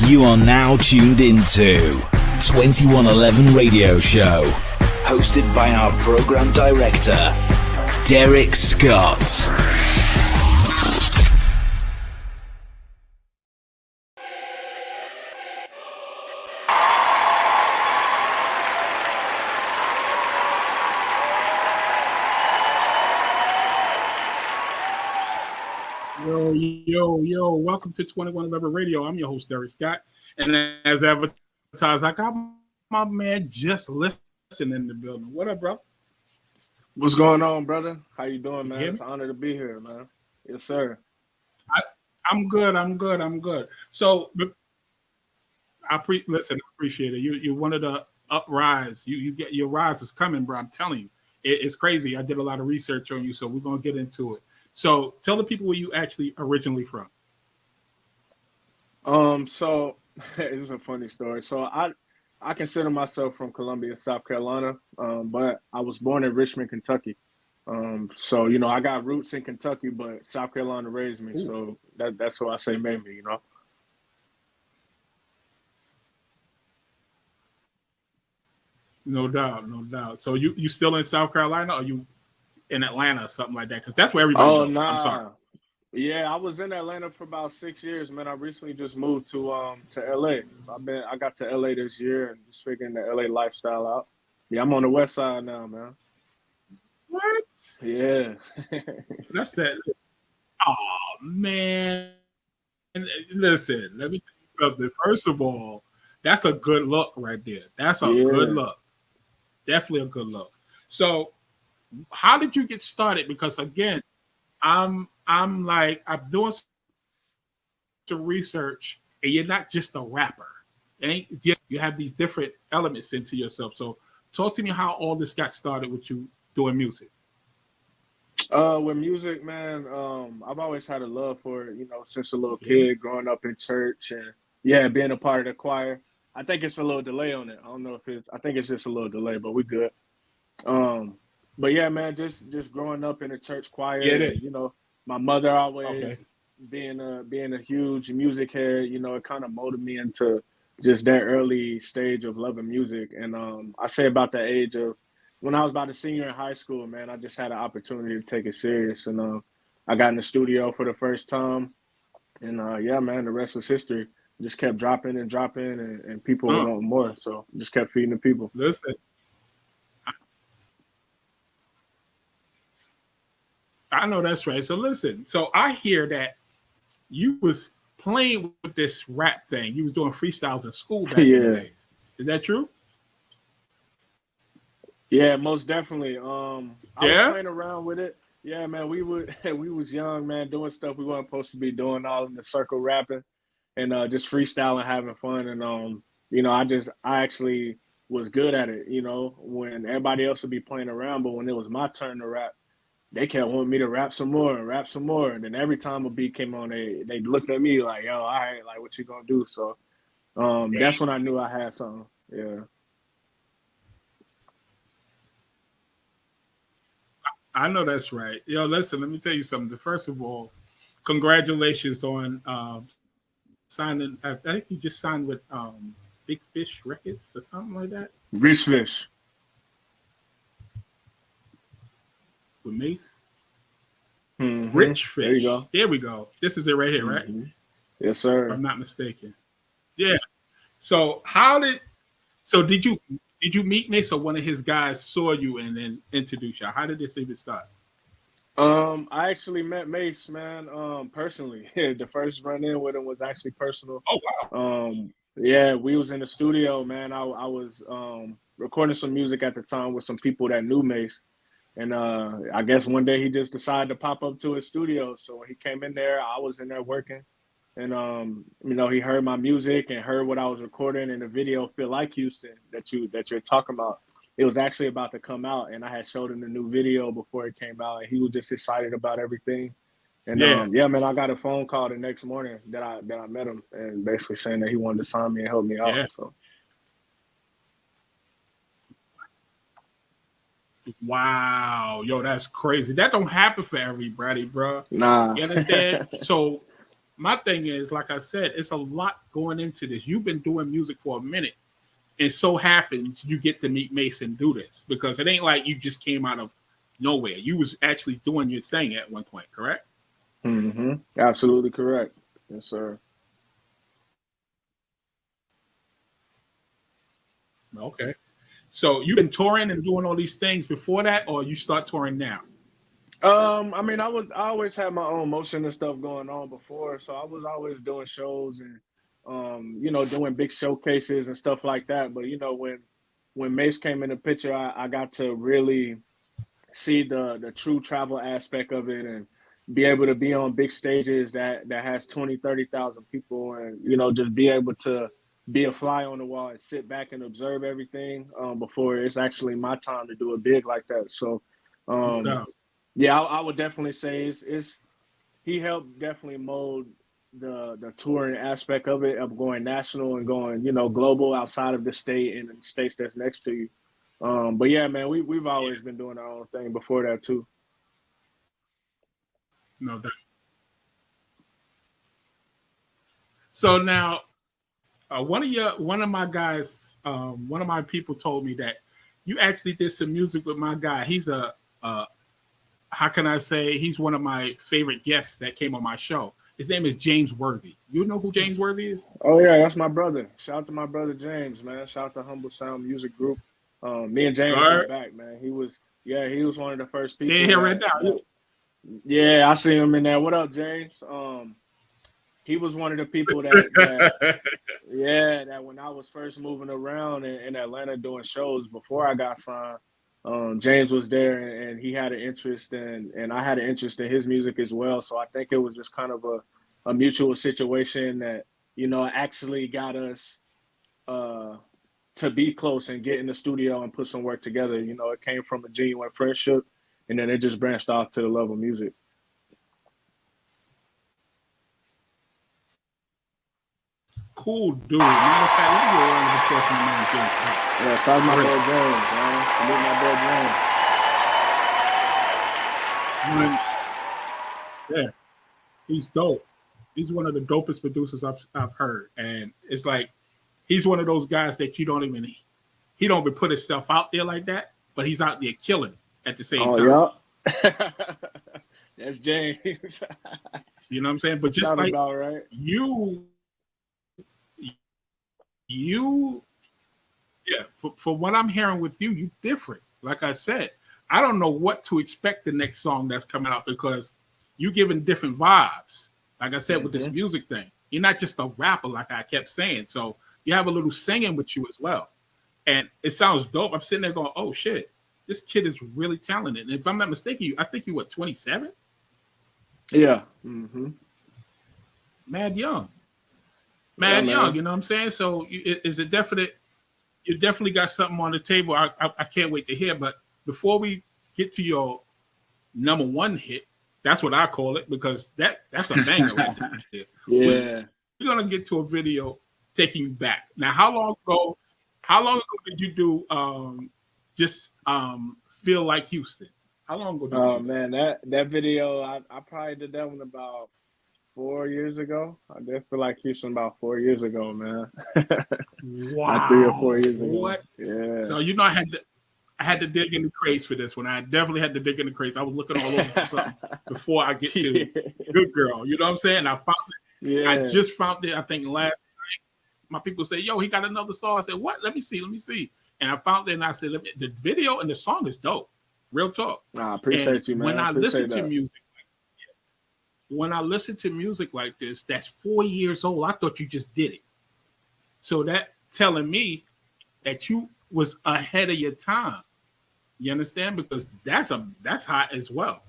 You are now tuned into 2111 Radio Show, hosted by our program director, Derrick Scott. Yo, welcome to 2111 Radio. I'm your host, Derrick Scott. And as advertised, I got my man Just Listen in the building. What up, bro? What's going on, brother? How you doing, man? It's an honor to be here, man. Yes, sir. I'm good. So, I appreciate it. You're one of the uprise. You get your rise is coming, bro. I'm telling you. It's crazy. I did a lot of research on you, so we're going to get into it. So tell the people where you actually originally from. So it's a funny story. So I consider myself from Columbia, South Carolina, but I was born in Richmond, Kentucky. So I got roots in Kentucky, but South Carolina raised me. Ooh. So that's who I say made me. No doubt. So you still in South Carolina, or are you in Atlanta or something like that? Because that's where everybody goes. Nah. I'm sorry. Yeah, I was in Atlanta for about 6 years, man. I recently just moved to LA. I got to LA this year and just figuring the LA lifestyle out. Yeah, I'm on the west side now, man. What? Yeah. That's that. Oh man. Listen, let me tell you something. First of all, that's a good look right there. That's a good look. Definitely a good look. So how did you get started? Because again, I'm doing some research, and you're not just a rapper. It ain't just you have these different elements into yourself. So talk to me how all this got started with you doing music. With music, man, I've always had a love for it, since a little kid, growing up in church and being a part of the choir. I think it's a little delay on it. I don't know if I think it's just a little delay, but we're good. But yeah, man, just growing up in a church choir, and, my mother always being a huge music head, it kind of molded me into just that early stage of loving music. And I say about the age of when I was about a senior in high school, man, I just had an opportunity to take it serious. And I got in the studio for the first time. And man, the rest was history. Just kept dropping and people want more. So just kept feeding the people. Listen. I know that's right. So listen, I hear that you was playing with this rap thing. You was doing freestyles in school back in the day. Is that true? Yeah, most definitely. I was playing around with it. Yeah, man, we was young, man, doing stuff we weren't supposed to be doing, all in the circle rapping and just freestyling, having fun. And I actually was good at it, when everybody else would be playing around, but when it was my turn to rap, they kept wanting me to rap some more. And then every time a beat came on, they looked at me like, yo, all right, like, what you gonna do? So that's when I knew I had something. Yeah. I know that's right. Yo, listen, let me tell you something. First of all, congratulations on signing. I think you just signed with Big Fish Records or something like that. Rich Fish. With Mace? Mm-hmm. Rich Fish. There you go. There we go. This is it right here, right? Mm-hmm. Yes, sir. If I'm not mistaken. Yeah. So did you meet Mace, or one of his guys saw you and then introduced you? How did this even start? I actually met Mace, man, personally. The first run-in with him was actually personal. Oh, wow. Yeah, we was in the studio, man. I was recording some music at the time with some people that knew Mace. And I guess one day he just decided to pop up to his studio. So when he came in there, I was in there working. And he heard my music and heard what I was recording in the video Feel Like Houston that you're talking about. It was actually about to come out, and I had showed him the new video before it came out, and he was just excited about everything. And man, I got a phone call the next morning that I met him, and basically saying that he wanted to sign me and help me out. Yeah. So. Wow, yo, that's crazy. That don't happen for everybody, bro. Nah. You understand? So my thing is, like I said, it's a lot going into this. You've been doing music for a minute. It so happens you get to meet Mace and do this because it ain't like you just came out of nowhere. You was actually doing your thing at one point, correct? Mm-hmm. Absolutely correct. Yes, sir. Okay. So you've been touring and doing all these things before that, or you start touring now? I mean, I always had my own motion and stuff going on before, so I was always doing shows and doing big showcases and stuff like that. But when Mace came in the picture, I got to really see the true travel aspect of it and be able to be on big stages that has 20, 30,000 people and just be able to be a fly on the wall and sit back and observe everything before it's actually my time to do it big like that. So No. yeah, I would definitely say it's he helped definitely mold the touring aspect of it, of going national and going global outside of the state and the states that's next to you. But yeah, man, we've always been doing our own thing before that too. No doubt. So now, one of my guys, one of my people told me that you actually did some music with my guy. He's how can I say, he's one of my favorite guests that came on my show. His name is James Worthy. You know who James Worthy is? Oh yeah, that's my brother. Shout out to my brother James, man. Shout out to Humble Sound Music Group. Me and James went back, man. He was one of the first people. They're here right now. Yeah, I see him in there. What up, James? He was one of the people that when I was first moving around in Atlanta doing shows before I got signed, James was there and he had an interest and I had an interest in his music as well. So I think it was just kind of a mutual situation that, actually got us to be close and get in the studio and put some work together. It came from a genuine friendship and then it just branched off to the love of music. Cool dude. Matter of fact, let me go around the course my man James. Yeah, shout out my boy James, man. Salute my boy James. Yeah, he's dope. He's one of the dopest producers I've heard, and it's like he's one of those guys that he don't even put himself out there like that, but he's out there killing at the same time. Yeah. That's James. You know what I'm saying? But just Sound like about right. you, yeah, for what I'm hearing with you, you different. Like I said, I don't know what to expect the next song that's coming out because you giving different vibes. Like I said, with this music thing, you're not just a rapper like I kept saying. So you have a little singing with you as well. And it sounds dope. I'm sitting there going, oh shit, this kid is really talented. And if I'm not mistaken, I think you were 27? Yeah. Mm-hmm. Mad young. Mad young, you know what I'm saying? So is it definite? You definitely got something on the table. I can't wait to hear. But before we get to your number one hit, that's what I call it because that's a banger right there. Yeah. We're gonna get to a video taking you back. Now, how long ago did you do just Feel Like Houston? How long ago did you do man, that video I probably did that one about 4 years ago. I did Feel Like Houston about 4 years ago, man. Wow. Like 3 or 4 years ago. What? Yeah. So I had to dig in the crates for this one. I definitely had to dig in the crates. I was looking all over for something before I get to Good Girl. You know what I'm saying? I found it. Yeah. I just found it, I think, last night. My people say, yo, he got another song. I said, what? Let me see. And I found it and I said, the video and the song is dope. Real talk. I appreciate you, man. When I listen to music like this, that's 4 years old. I thought you just did it. So that telling me that you was ahead of your time. You understand? Because that's hot as well.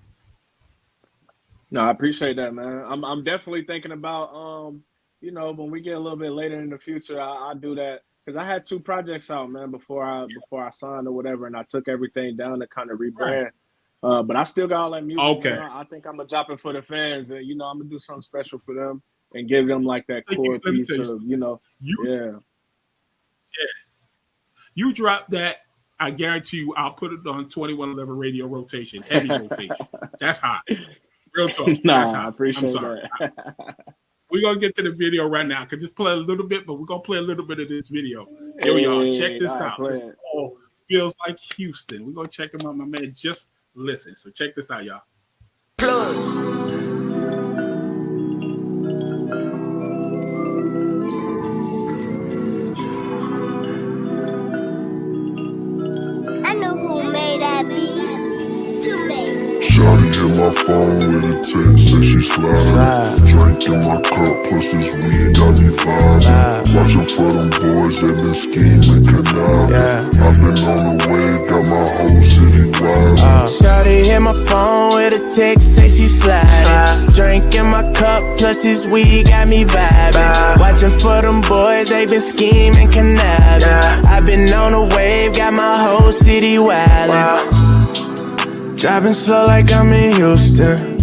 No, I appreciate that, man. I'm definitely thinking about when we get a little bit later in the future, I'll do that. Because I had 2 projects out, man, before I signed or whatever, and I took everything down to kind of rebrand. Right. But I still got all that music. Okay. I think I'm gonna drop it for the fans, and I'm gonna do something special for them and give them like that core piece of yeah. You drop that, I guarantee you, I'll put it on 2111 radio rotation, heavy rotation. That's hot. Real talk. Nah, that's hot. I appreciate that. we're gonna get to the video right now. I could just play a little bit, but we're gonna play a little bit of this video. Yo, y'all, check this out. This all feels like Houston. We're gonna check him out, my man. Just listen. So check this out, y'all. I know who made that beat. Too late. Shawty hit my phone with a text, said she slide. Drink in my cup, plus this weed got me vibing. Watching for them boys, they been scheming, conniving. I've been on the wave, got my whole city wild. Shawty hit my phone with a text, say she sliding. Drink in my cup, plus this weed got me vibing. Watching for them boys, they been scheming, conniving. I've been on the wave, got my whole city wildin'. Driving slow like I'm in Houston.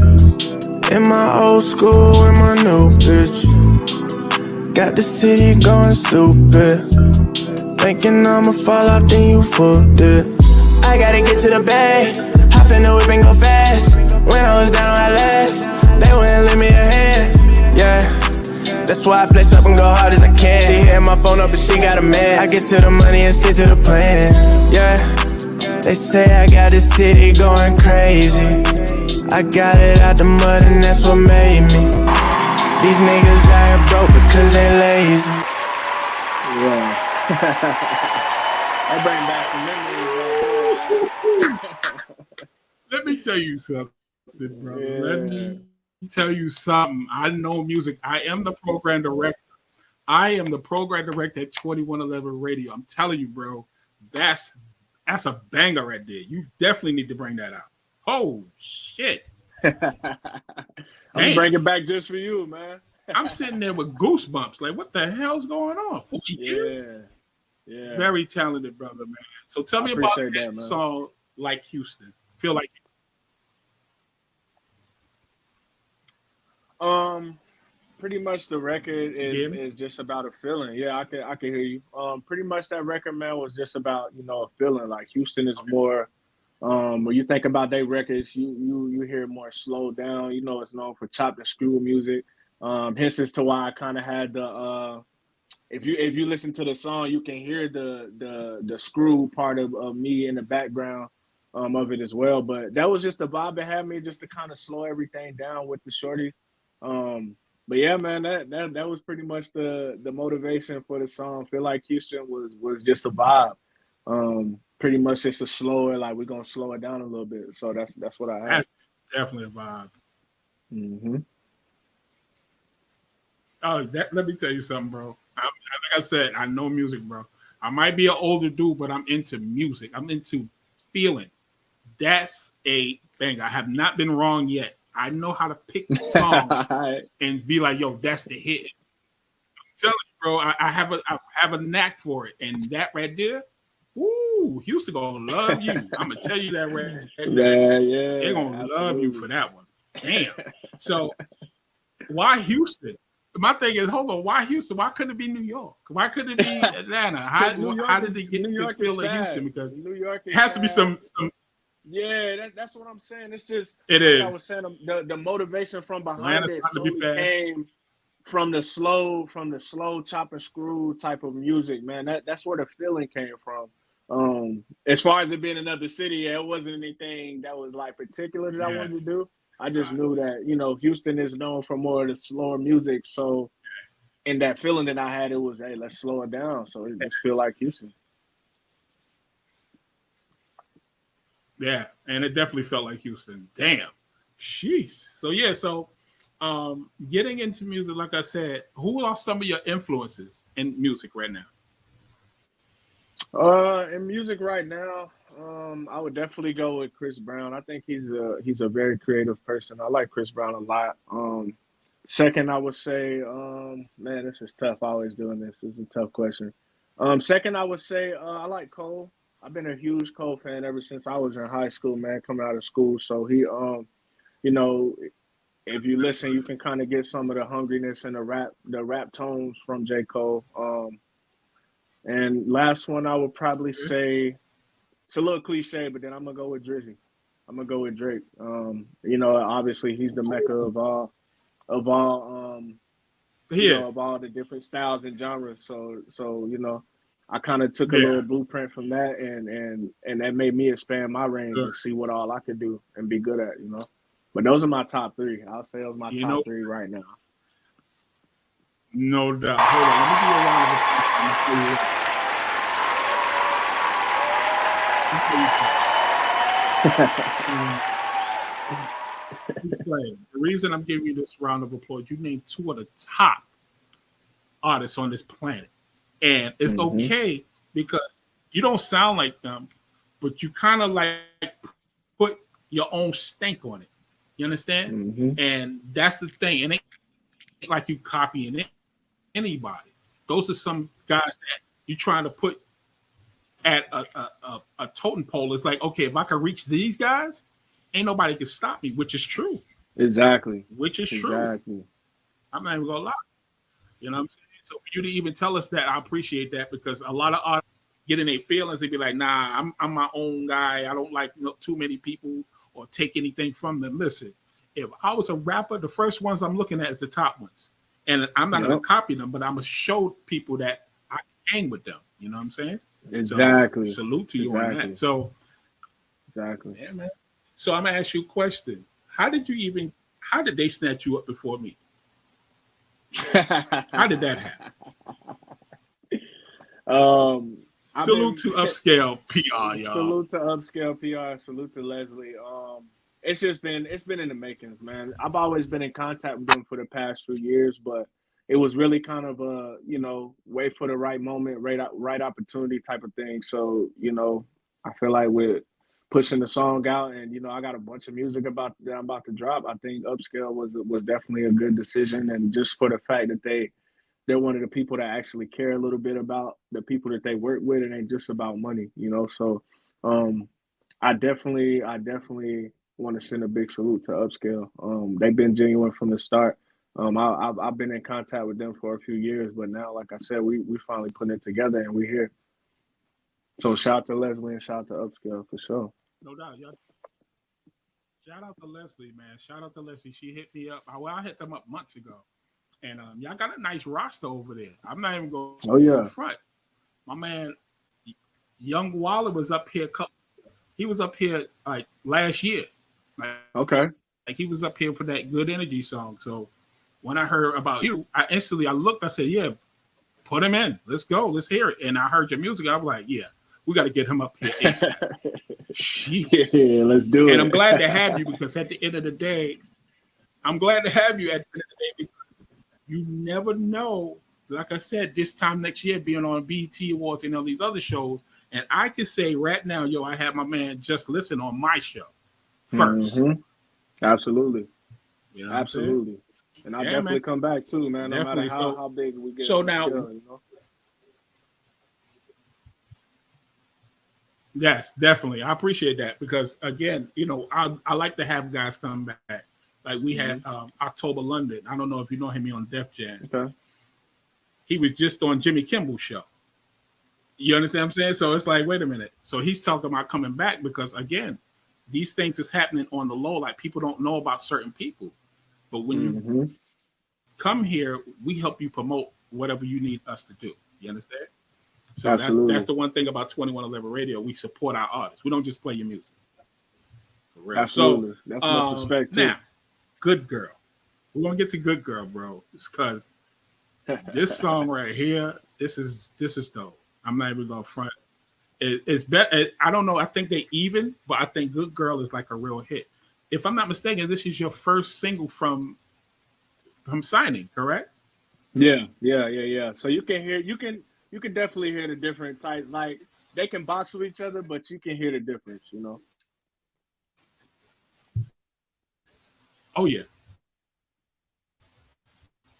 In my old school with my new bitch. Got the city going stupid. Thinking I'ma fall off, then you fucked it. I gotta get to the bay. Hop in the whip and go fast. When I was down my last, they wouldn't lend me a hand. Yeah, that's why I flex up and go hard as I can. She hit my phone up and she got a man. I get to the money and stick to the plan. Yeah. They say I got the city going crazy. I got it out the mud and that's what made me. These niggas out here broke because they lazy. Yeah. I bring back some memories. Let me tell you something, brother. Yeah. Let me tell you something. I know music. I am the program director. I am the program director at 2111 Radio. I'm telling you, bro, that's a banger right there. You definitely need to bring that out. Oh, shit. I'm bringing it back just for you, man. I'm sitting there with goosebumps. Like, what the hell's going on? 40 years? Yeah. Very Very talented brother, man. So tell me about that song, Like Houston. Feel like pretty much the record is just about a feeling. Yeah, I can hear you. Pretty much that record, man, was just about, a feeling. Like Houston is more when you think about their records, you hear more slowed down. It's known for chopped and screw music. Hence as to why I kind of had the if you listen to the song, you can hear the screw part of me in the background of it as well. But that was just the vibe that had me, just to kind of slow everything down with the shorty. But yeah, man, that was pretty much the motivation for the song. Feel Like Houston was just a vibe. Pretty much just a slower, like we're gonna slow it down a little bit. So that's what I had. that's definitely a vibe. Mm-hmm. Oh, let me tell you something, bro. Like I said, I know music, bro. I might be an older dude, but I'm into music. I'm into feeling. That's a thing. I have not been wrong yet. I know how to pick songs and be like, yo, that's the hit. I'm telling you, bro, I have a knack for it. And that right there, woo, Houston gonna love you. I'm gonna tell you that right there. Yeah. They're gonna love you for that one. Damn. So why Houston? My thing is, hold on, why Houston? Why couldn't it be New York? Why couldn't it be Atlanta? How did it get to feel like Houston? Because New York it has to be some. Yeah, that's what I'm saying. It's just it is. I was saying the motivation from behind Atlanta's it solely came from the slow chop and screw type of music, man. That's where the feeling came from. As far as it being another city, it wasn't anything that was like particular that I wanted to do. I just knew that, Houston is known for more of the slower music. So in that feeling that I had, it was, hey, let's slow it down. So it just feel like Houston. Yeah, and it definitely felt like Houston. Damn. Jeez. So getting into music, like I said, who are some of your influences in music right now? In music right now, I would definitely go with Chris Brown. I think he's a very creative person. I like Chris Brown a lot. Second, I would say, man, this is tough. Always doing this. This is a tough question. Second, I would say I like Cole. I've been a huge Cole fan ever since I was in high school, man, coming out of school. So he, if you listen, you can kind of get some of the hungriness and the rap tones from J. Cole. And last one, I would probably say, it's a little cliche, but then I'm gonna go with Drizzy. I'm gonna go with Drake. Obviously he's the mecca of all of all the different styles and genres. So I kind of took a little blueprint from that, and that made me expand my range and see what all I could do and be good at. But those are my top three. I'll say those are my top three right now. No doubt. Hold on, let me give you a round of applause. The reason I'm giving you this round of applause, you named two of the top artists on this planet. And it's okay because you don't sound like them, but you kind of like put your own stank on it. You understand? And that's the thing. And it ain't like you copying anybody. Those are some guys that you trying to put at a totem pole. It's like, okay, if I can reach these guys, ain't nobody can stop me, which is true. Exactly. Which is true. I'm not even gonna lie. You know what I'm saying? So for you to even tell us that, I appreciate that, because a lot of artists get in their feelings and be like, nah, I'm my own guy. I don't like too many people or take anything from them. Listen, if I was a rapper, the first ones I'm looking at is the top ones. And I'm not going to copy them, but I'm going to show people that I hang with them. You know what I'm saying? Exactly. So, salute to you on that. So, exactly. Yeah, man. So I'm going to ask you a question. How did they snatch you up before me? How did that happen? Salute to Upscale PR, y'all. Salute to Upscale PR. Salute to Leslie. It's been in the makings, man. I've always been in contact with them for the past few years, but it was really kind of a, wait for the right moment, right opportunity type of thing. So, I feel like with pushing the song out, and I got a bunch of music that I'm about to drop, I think Upscale was definitely a good decision, and just for the fact that they're one of the people that actually care a little bit about the people that they work with, and ain't just about money, So, I definitely want to send a big salute to Upscale. They've been genuine from the start. I've been in contact with them for a few years, but now, like I said, we finally putting it together and we're here. So shout out to Leslie and shout out to Upscale for sure. No doubt. Shout out to Leslie, man. Shout out to Leslie. She hit me up. Well, I hit them up months ago. And y'all got a nice roster over there. I'm not even going front. My man, Young Waller was up here. He was up here like last year. Like he was up here for that Good Energy song. So when I heard about you, I looked. I said, "Yeah, put him in. Let's go. Let's hear it." And I heard your music. I was like, "Yeah, we got to get him up here ASAP." Jeez. Yeah, let's do it. And I'm glad to have you, because at the end of the day, because you never know. Like I said, this time next year, being on BET Awards and all these other shows, and I can say right now, I have my man Just Listen on my show first. Absolutely. Absolutely. And I'll definitely come back too, man. No matter how big we get. So now, yes, definitely. I appreciate that, because again, I like to have guys come back. Like we had October London. I don't know if you know him. He on Def Jam. Okay. He was just on Jimmy Kimmel's show. You understand what I'm saying? So it's like, wait a minute. So he's talking about coming back because, again, these things is happening on the low. Like, people don't know about certain people. But when you come here, we help you promote whatever you need us to do. You understand? So that's the one thing about 2111 Radio. We support our artists. We don't just play your music. For real. Absolutely. So, that's my perspective. Now, Good Girl. We're going to get to Good Girl, bro. It's because this song right here, this is dope. I'm not even going to front. It's better. I don't know. I think they even, but I think Good Girl is like a real hit. If I'm not mistaken, this is your first single from signing, correct? Yeah. So you can definitely hear the different types. Like, they can box with each other, but you can hear the difference, Oh yeah.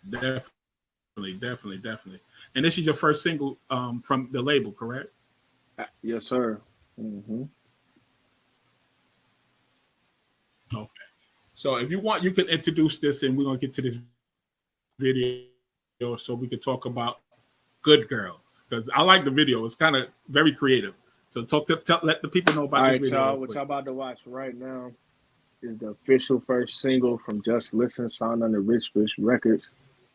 Definitely. And this is your first single from the label, correct? Yes, sir. Okay. So if you want, you can introduce this, and we're going to get to this video so we can talk about Good Girls, because I like the video. It's kind of very creative. So let the people know about the video. All right, what y'all about to watch right now is the official first single from Just Listen, signed under Rich Fish Records.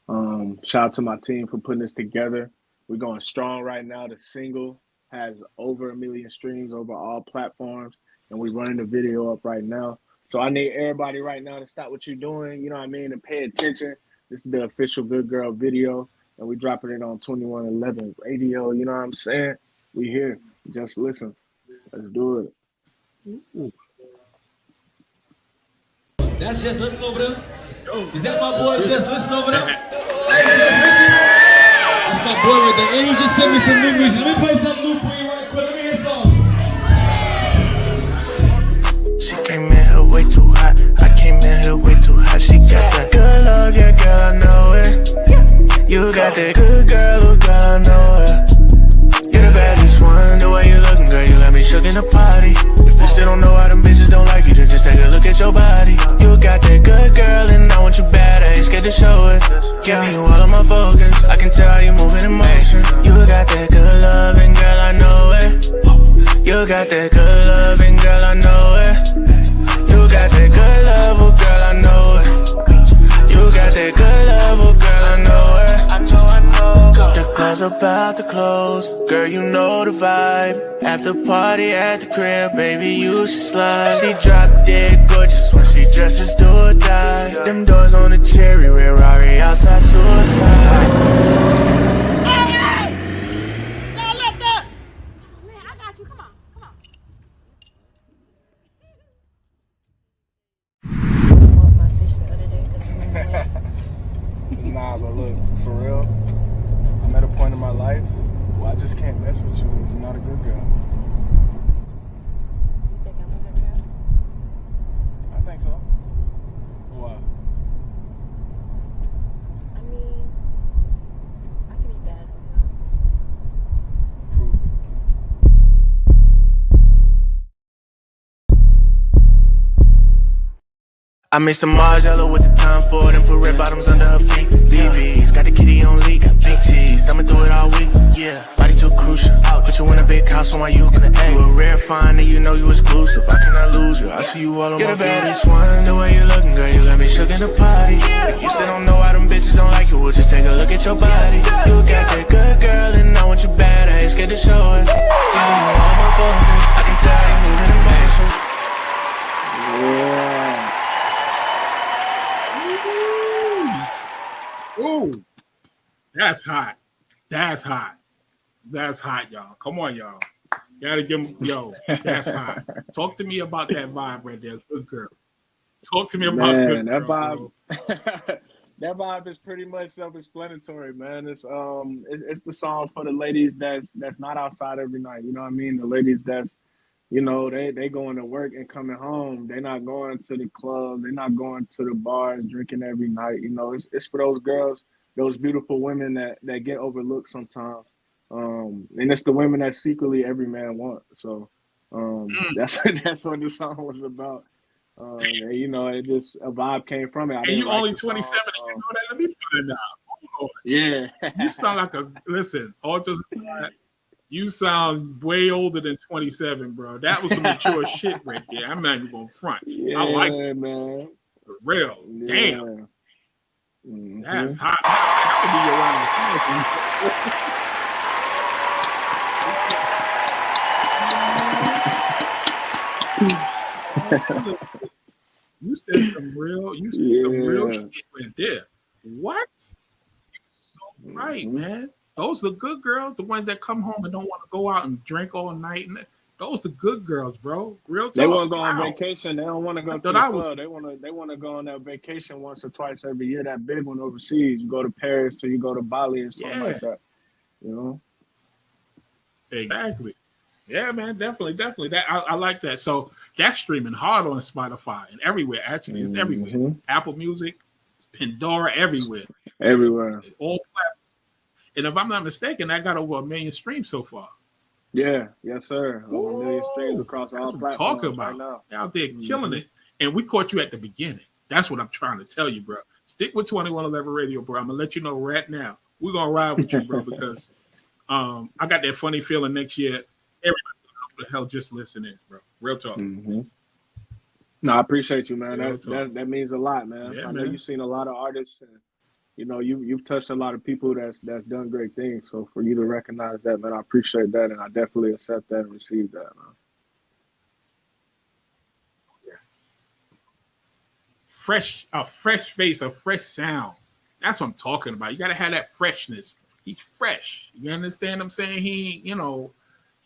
Shout out to my team for putting this together. We're going strong right now. The single has over 1 million streams over all platforms, and we're running the video up right now. So I need everybody right now to stop what you're doing, you know what I mean, and pay attention. This is the official Good Girl video, and we dropping it on 2111 radio, you know what I'm saying? We here. Just listen. Let's do it. That's Just Listen over there? Is that my boy Just Listen over there? Hey, Just Listen. That's my boy right there. And he just sent me some new music. Let me play something new for you right quick. Let me hear some. She came in here way too hot. I came in here way too hot. She got that good love, yeah, girl, I know it. You got that good girl, oh, girl, I know it. You're the baddest one. The way you looking, girl, you got me shook in the party. If you still don't know how them bitches don't like you, then just take a look at your body. You got that good girl, and I want you bad. I ain't scared to show it. Giving you all of my focus. I can tell you moving in motion. You got that good love, and girl, I know it. You got that good love, and girl, I know it. You got that good love, oh girl, I know it. You got that good love, oh girl, I know it. I know. The club's about to close, girl, you know the vibe. After party at the crib, baby, you should slide. She drop dead gorgeous when she dresses do or die. Them doors on the cherry red Rari outside suicide. Hey! Don't let that! Man, I got you. Come on. Nah, but look, for real, I'm at a point in my life where I just can't mess with you if you're not a good girl. You think I'm a good girl? I think so. Why? I mean, I can be bad sometimes. Prove it. I made some Margiela with the time for it and put red bottoms under her feet. VVs, got the kitty on leak, got big G's, thumbing through it all week. Yeah, body too crucial. Put you in a big house on my Yuka. You a rare find and you know you exclusive. I cannot lose you. I see you all on my feet. You're the baddest one. The way you looking, girl, you got me shook in the party. If you still don't know why them bitches don't like you, well just take a look at your body. You got that good girl and I want you bad. I ain't scared to show it. Give you all my focus. I can tell you moving in motion. Ooh, that's hot. That's hot. That's hot, y'all. Come on, y'all. Gotta give them, that's hot. Talk to me about that vibe right there. Good girl. Talk to me about good that girl. vibe. That vibe is pretty much self-explanatory, man. It's the song for the ladies that's not outside every night. You know what I mean? The ladies that's, you know, they going to work and coming home. They're not going to the club. They're not going to the bars, drinking every night. You know, it's for those girls, those beautiful women that get overlooked sometimes. And it's the women that secretly every man wants. So that's what the song was about. And, you know, it just a vibe came from it. And you only 27 and you know that? Let me find out. Oh, yeah. You sound like you sound way older than 27, bro. That was some mature shit right there. I'm not even going to front. Yeah, I like it, man. For real. Yeah. Damn. Mm-hmm. That's hot. You said some real shit right there. What? You're so right, man. Those are the good girls, the ones that come home and don't want to go out and drink all night. And those are good girls, bro. Real talk. They want to go on vacation. They don't want to go to the club. They want to go on that vacation once or twice every year. That big one overseas. You go to Paris or you go to Bali or something like that. You know. Exactly. Yeah, man. Definitely. That I like that. So that's streaming hard on Spotify and everywhere. Actually, it's everywhere. Apple Music, Pandora, everywhere. Everywhere. All platforms. And if I'm not mistaken, I got over 1 million streams so far. Yeah, yes, sir. Over 1 million streams across all platforms. Talking about right now. Out there killing it. And we caught you at the beginning. That's what I'm trying to tell you, bro. Stick with 2111 Radio, bro. I'm gonna let you know right now. We're gonna ride with you, bro, because I got that funny feeling next year. Everybody gonna know who the hell just listening, bro. Real talk. No, I appreciate you, man. That means a lot, man. I know you've seen a lot of artists, and you know, you've touched a lot of people that's done great things. So for you to recognize that, man, I appreciate that, and I definitely accept that and receive that, man. A fresh face, a fresh sound. That's what I'm talking about. You got to have that freshness. He's fresh. You understand what I'm saying? He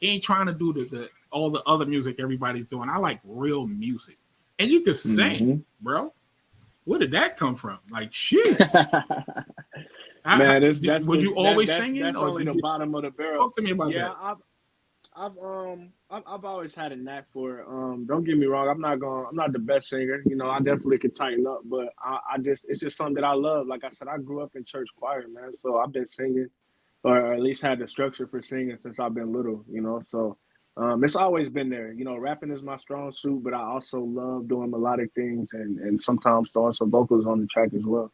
ain't trying to do the all the other music everybody's doing. I like real music. And you can sing, bro. Where did that come from? Like, shit. Man, would you always singing? That's only the bottom of the barrel. Talk to me about that. I've always had a knack for it. Don't get me wrong, I'm not the best singer. You know, I definitely could tighten up, but it's just something that I love. Like I said, I grew up in church choir, man. So I've been singing, or at least had the structure for singing since I've been little, you know. So it's always been there. You know, rapping is my strong suit, but I also love doing melodic things and sometimes throwing some vocals on the track as well.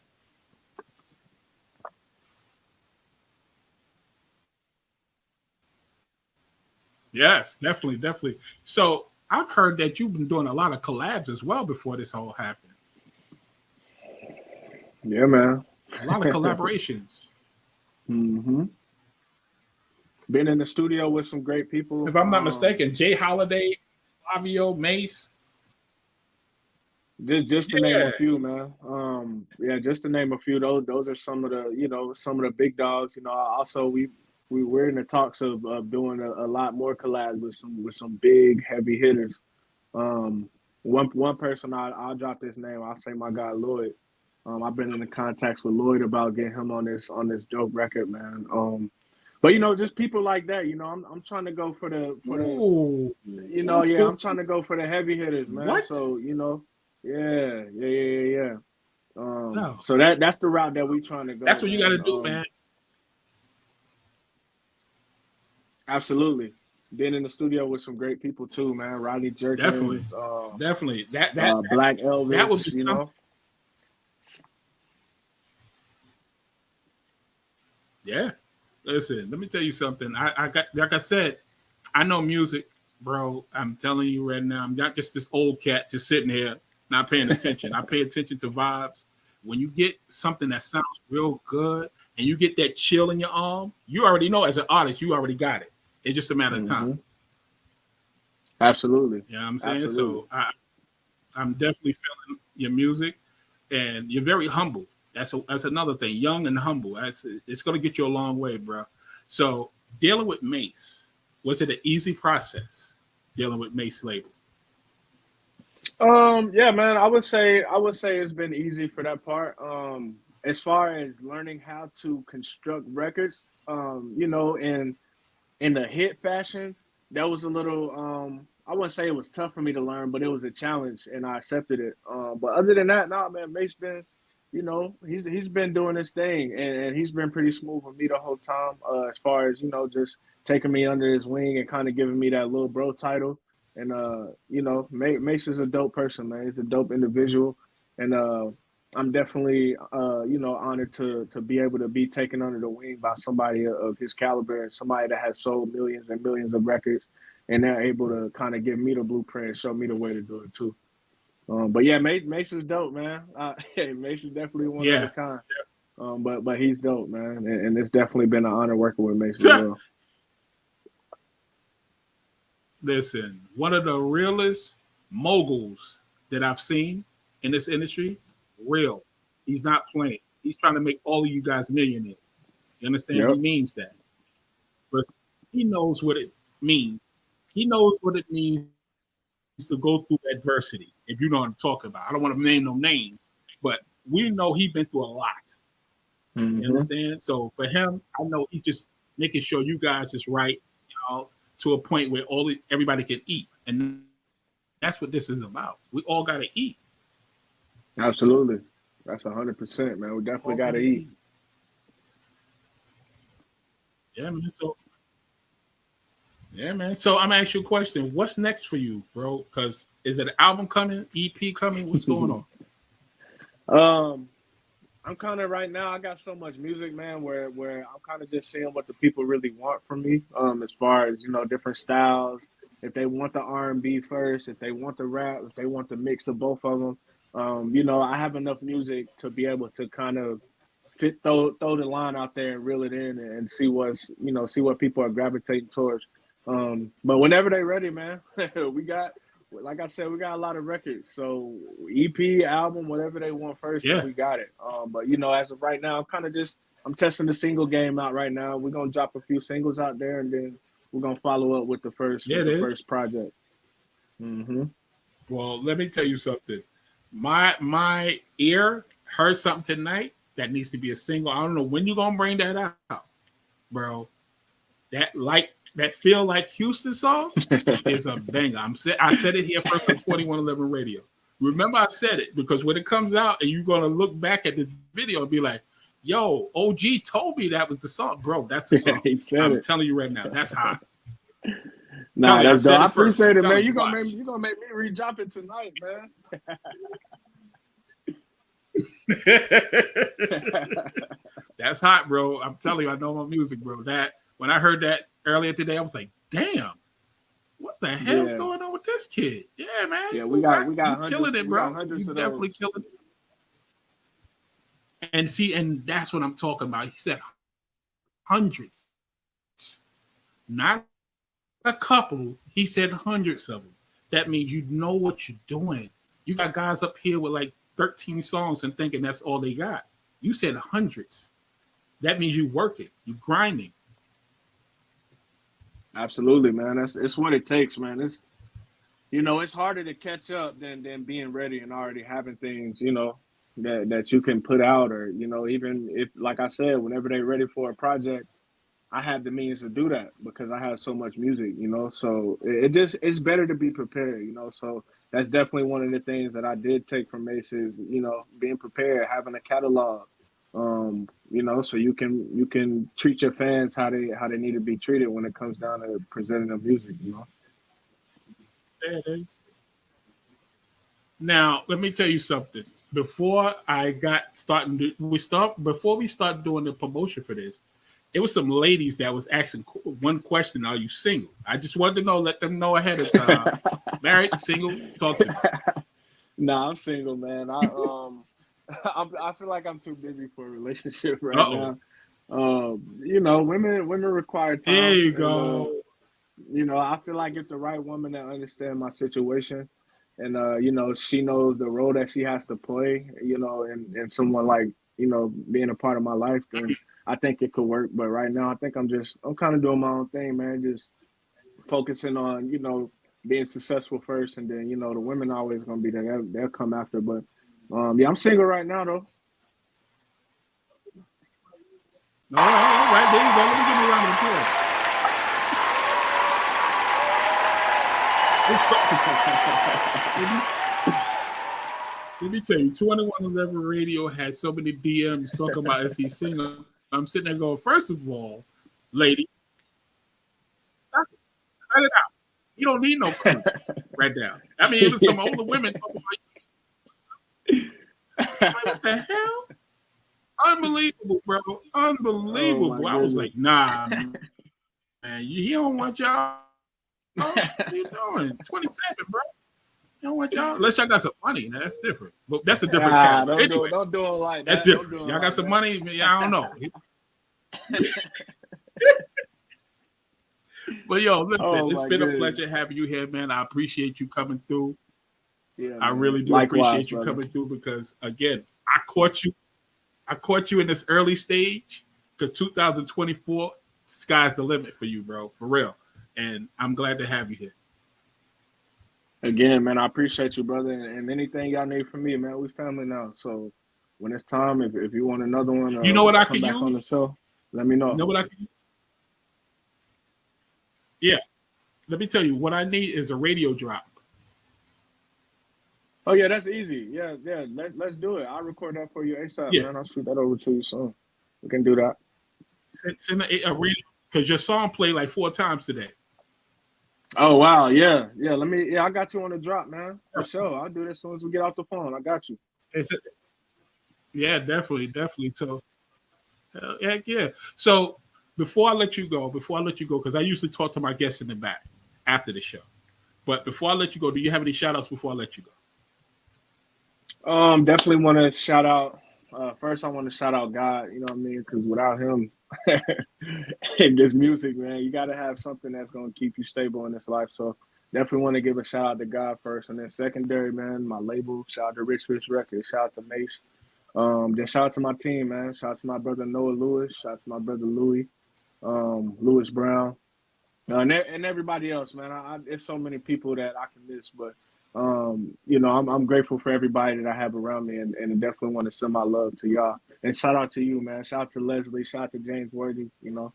Yes, definitely. So I've heard that you've been doing a lot of collabs as well before this all happened. Yeah, man. A lot of collaborations. Been in the studio with some great people. If I'm not mistaken, Jay Holiday, Fivio, Mace. Just to name a few, man. Just to name a few. Those are some of the big dogs. You know, also we're in the talks of doing a lot more collabs with some big heavy hitters. One person I'll drop this name. I'll say my guy Lloyd. I've been in the contacts with Lloyd about getting him on this dope record, man. But you know, just people like that. You know, I'm trying to go for the I'm trying to go for the heavy hitters, man. What? So you know, yeah. So that's the route that we trying to go. That's what you got to do, man. Absolutely. Been in the studio with some great people too, man. Rodney Jerkins. Definitely. That Black Elvis. That would be you know. Yeah. Listen, let me tell you something. I got, like I said, I know music, bro. I'm telling you right now, I'm not just this old cat just sitting here not paying attention. I pay attention to vibes. When you get something that sounds real good and you get that chill in your arm, you already know as an artist, you already got it. It's just a matter of time. Absolutely. You know what I'm saying? Absolutely. So I'm definitely feeling your music, and you're very humble. That's another thing. Young and humble. It's going to get you a long way, bro. So dealing with Mace, was it an easy process dealing with Mace label? Yeah, man. I would say it's been easy for that part. As far as learning how to construct records, you know, in the hit fashion, that was a little I wouldn't say it was tough for me to learn, but it was a challenge and I accepted it. But other than that, man, Mace been, you know, he's been doing his thing and he's been pretty smooth with me the whole time. As far as, you know, just taking me under his wing and kind of giving me that little bro title. And you know, Mace is a dope person, man. He's a dope individual. And I'm definitely you know, honored to be able to be taken under the wing by somebody of his caliber and somebody that has sold millions and millions of records, and they're able to kind of give me the blueprint and show me the way to do it too. But yeah, Mace is dope, man. Mace is definitely one of a kind. But he's dope, man, and it's definitely been an honor working with Mace as well. Listen, one of the realest moguls that I've seen in this industry, real. He's not playing. He's trying to make all of you guys millionaires. You understand? Yep. He means that. But he knows what it means. He knows what it means to go through adversity. If you know what I'm talking about. I don't want to name no names, but we know he's been through a lot. Mm-hmm. You understand? So for him, I know he's just making sure you guys is right, you know, to a point where everybody can eat. And that's what this is about. We all got to eat. Absolutely. That's 100%, man. We definitely got to eat. Yeah, man. So I'm going to ask you a question. What's next for you, bro? Because is it an album coming, EP coming? What's going on? I'm kind of right now, I got so much music, man, where I'm kind of just seeing what the people really want from me, as far as, you know, different styles. If they want the R&B first, if they want the rap, if they want the mix of both of them. You know, I have enough music to be able to kind of throw the line out there and reel it in and see what people are gravitating towards. But whenever they're ready, man, we got, like I said, we got a lot of records. So EP, album, whatever they want first, we got it. But as of right now, I'm testing the single game out right now. We're gonna drop a few singles out there, and then we're gonna follow up with the first project. Mm-hmm. Well, let me tell you something. My ear heard something tonight that needs to be a single. I don't know when you're gonna bring that out, bro. That Feel Like Houston song is a banger. I said it here first on 2111 Radio. Remember, I said it because when it comes out and you're gonna look back at this video and be like, "Yo, OG told me that was the song, bro. That's the song." I'm telling you right now, that's hot. Nah, that's dope. I appreciate it, man. You gonna make me re-drop it tonight, man. That's hot, bro. I'm telling you, I know my music, bro. That when I heard that earlier today, I was like, damn, what the hell's going on with this kid? Yeah, man. Yeah, we got hundreds, killing it, bro. You definitely killing it. And that's what I'm talking about. He said hundreds, not a couple. He said hundreds of them. That means you know what you're doing. You got guys up here with like 13 songs and thinking that's all they got. You said hundreds. That means you working, you grinding. Absolutely, man. It's what it takes, man. It's harder to catch up than being ready and already having things, that you can put out, or even if, like I said, whenever they're ready for a project, I have the means to do that because I have so much music, So it's better to be prepared, So that's definitely one of the things that I did take from Mace is, being prepared, having a catalog, so you can treat your fans how they need to be treated when it comes down to presenting their music, Now, let me tell you something. Before we start doing the promotion for this, it was some ladies that was asking one question: "Are you single?" I just wanted to know, let them know ahead of time. Married, single, talk to me. Nah, I'm single, man. I feel like I'm too busy for a relationship now. Women require time. There you go. I feel like it's the right woman that understands my situation, and she knows the role that she has to play. And someone like being a part of my life, then I think it could work. But right now, I think I'm kind of doing my own thing, man. Just focusing on being successful first, and then the women are always gonna be there. They'll come after, but. I'm single right now, though. All right, there you go. Let me give you a round of applause. Let me tell you, 2111 Radio had so many DMs talking about is he single. I'm sitting there going, first of all, lady, stop it. Cut it out. You don't need no crew right now. I mean, even some older women talking about what the hell? Unbelievable, bro. Unbelievable. I was like, nah, man. He don't want y'all. What are you doing? 27, bro. You don't want y'all. Unless y'all got some money. Now, that's different. But that's a different category. Anyway, don't do it like that. That's different. Y'all got some money? I don't know. But yo, listen, it's been a pleasure having you here, man. I appreciate you coming through. Yeah, I really do appreciate you coming through because again, I caught you in this early stage because 2024, sky's the limit for you, bro, for real. And I'm glad to have you here. Again, man, I appreciate you, brother. And anything y'all need from me, man, we family now. So when it's time, if you want another one, you know what I come can back use on the show, let me know. You know what I can use? Yeah. Let me tell you, what I need is a radio drop. Oh yeah, that's easy. Yeah. Let's do it. I'll record that for you ASAP, man. I'll shoot that over to you soon. We can do that. Send a radio because your song played like 4 times today. Oh wow, yeah. I got you on the drop, man. For sure. I'll do this as soon as we get off the phone. I got you. Yeah, definitely. So yeah. So before I let you go, because I usually talk to my guests in the back after the show. But before I let you go, do you have any shout outs before I let you go? Definitely want to shout out First I want to shout out God, you know what I mean? Because without him in this music, man, you got to have something that's going to keep you stable in this life. So definitely want to give a shout out to God first. And then secondary, man, my label, shout out to Rich Records, shout out to Mace. Then shout out to my team, man. Shout out to my brother Noah Lewis, shout out to my brother Louis, Lewis Brown, and everybody else, man. There's so many people that I can miss, but you know, I'm grateful for everybody that I have around me, and definitely want to send my love to y'all. And shout out to you, man. Shout out to Leslie. Shout out to James Worthy. You know,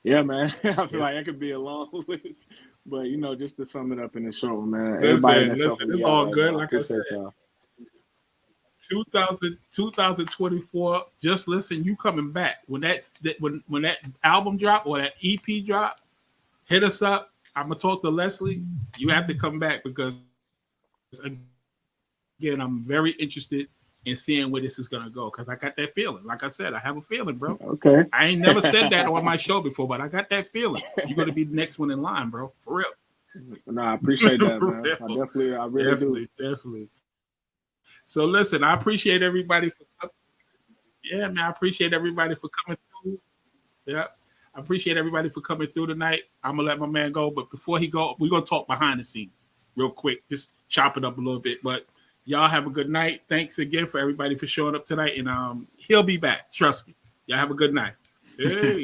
yeah, man. I feel like that could be a long list, but you know, just to sum it up in the short, man. Listen, it's all good. Like I said, y'all. 2024. Just listen, you coming back when that album drop or that EP drop, hit us up. I'm gonna talk to Leslie. You have to come back because again, I'm very interested in seeing where this is gonna go because I got that feeling. Like I said, I have a feeling, bro. Okay. I ain't never said that on my show before, but I got that feeling. You're gonna be the next one in line, bro. For real. Nah, I appreciate that, man. I really do. Definitely. So listen, I appreciate everybody for I appreciate everybody for coming through. Yeah. I appreciate everybody for coming through tonight. I'm gonna let my man go, but before he go, we're gonna talk behind the scenes real quick, just chop it up a little bit. But y'all have a good night. Thanks again for everybody for showing up tonight, and he'll be back. Trust me. Y'all have a good night. Hey.